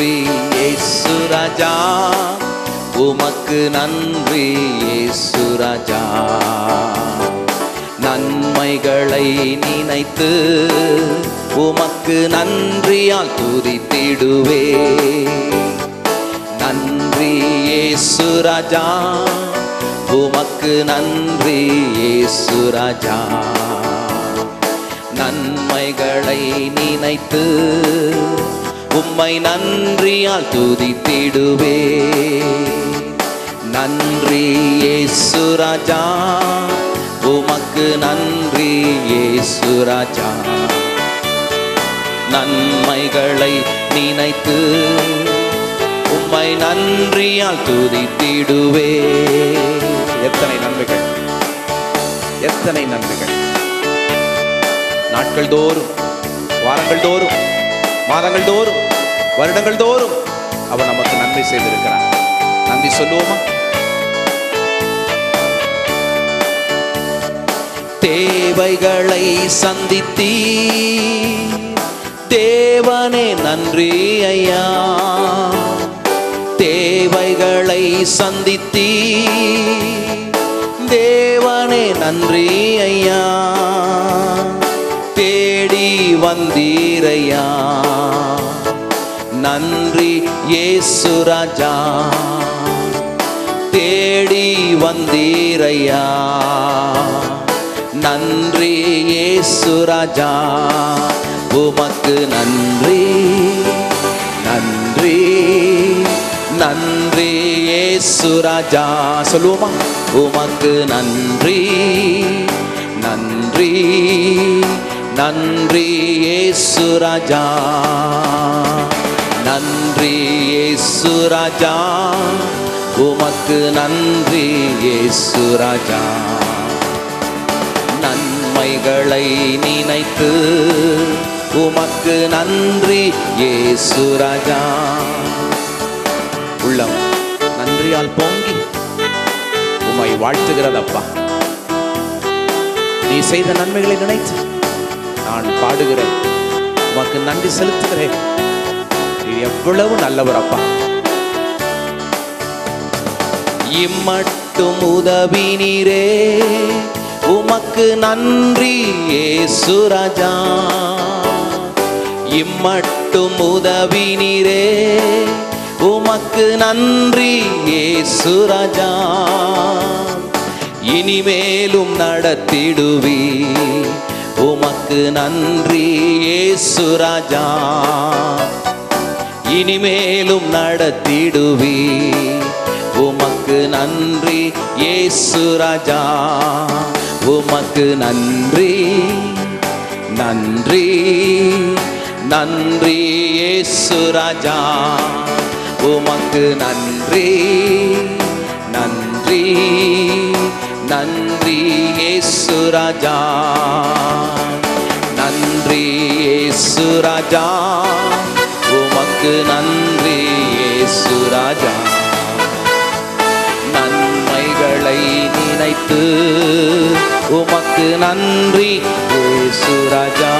நன்றி இயேசு ராஜா, உமக்கு நன்றி இயேசு ராஜா. நன்மைகளை நினைத்து உமக்கு நன்றியால் துதித்திடுவே. நன்றி இயேசு ராஜா, உமக்கு நன்றி இயேசு ராஜா. நன்மைகளை நினைத்து உம்மை நன்றியால் துதித்திடுவே. நன்றி இயேசு ராஜா, உமக்கு நன்றி இயேசு ராஜா. நன்மைகளை நினைத்து உம்மை நன்றியால் துதித்திடுவே. எத்தனை நன்மைகள், எத்தனை நன்மைகள்! நாட்கள் தோறும், வாரங்கள் தோறும், மாதங்கள் தோறும், வருடங்கள் தோறும் அவர் நமக்கு நன்மை செய்திருக்கிறார். நன்றி சொல்லுவோமா? தேவைகளை சந்தித்தீ தேவனே நன்றி ஐயா. தேவைகளை சந்தித்தீ தேவனே நன்றி ஐயா. தேடி வந்தீரையா, நன்றி இயேசு ராஜா. தேடி வந்தீரையா, நன்றி இயேசு ராஜா. உமக்கு நன்றி, நன்றி, நன்றி இயேசு ராஜா. சொல்லுவோமா? உமக்கு நன்றி, நன்றி, நன்றி இயேசு ராஜா. நன்றி இயேசு ராஜா, உமக்கு நன்றி இயேசு ராஜா. நன்மைகளை நினைத்து உமக்கு நன்றி இயேசு ராஜா. உள்ளம் நன்றியால் பொங்கி உம்மை வாழ்த்துகிறதப்பா. நீ செய்த நன்மைகளை நினைத்து நான் பாடுகிறேன், உமக்கு நன்றி செலுத்துகிறேன். நீ எவ்வளவு நல்லவர் அப்பா. இம்மட்டும் உதவி நீரே, உமக்கு நன்றி இயேசு ராஜா. இம்மட்டும் உதவி நீரே, உமக்கு நன்றி இயேசு ராஜா. இனிமேலும் நடத்திடுவி, உமக்கு நன்றி இயேசு ராஜா. இனிமேலும் நடத்திடுவி, உமக்கு நன்றி இயேசு ராஜா. உமக்கு நன்றி, நன்றி, நன்றி இயேசு ராஜா. உமக்கு நன்றி, நன்றி, நன்றி இயேசு ராஜா. நன்றி இயேசு ராஜா, உமக்கு நன்றி இயேசு ராஜா. நன்மைகளை நினைத்து உமக்கு நன்றி இயேசு ராஜா.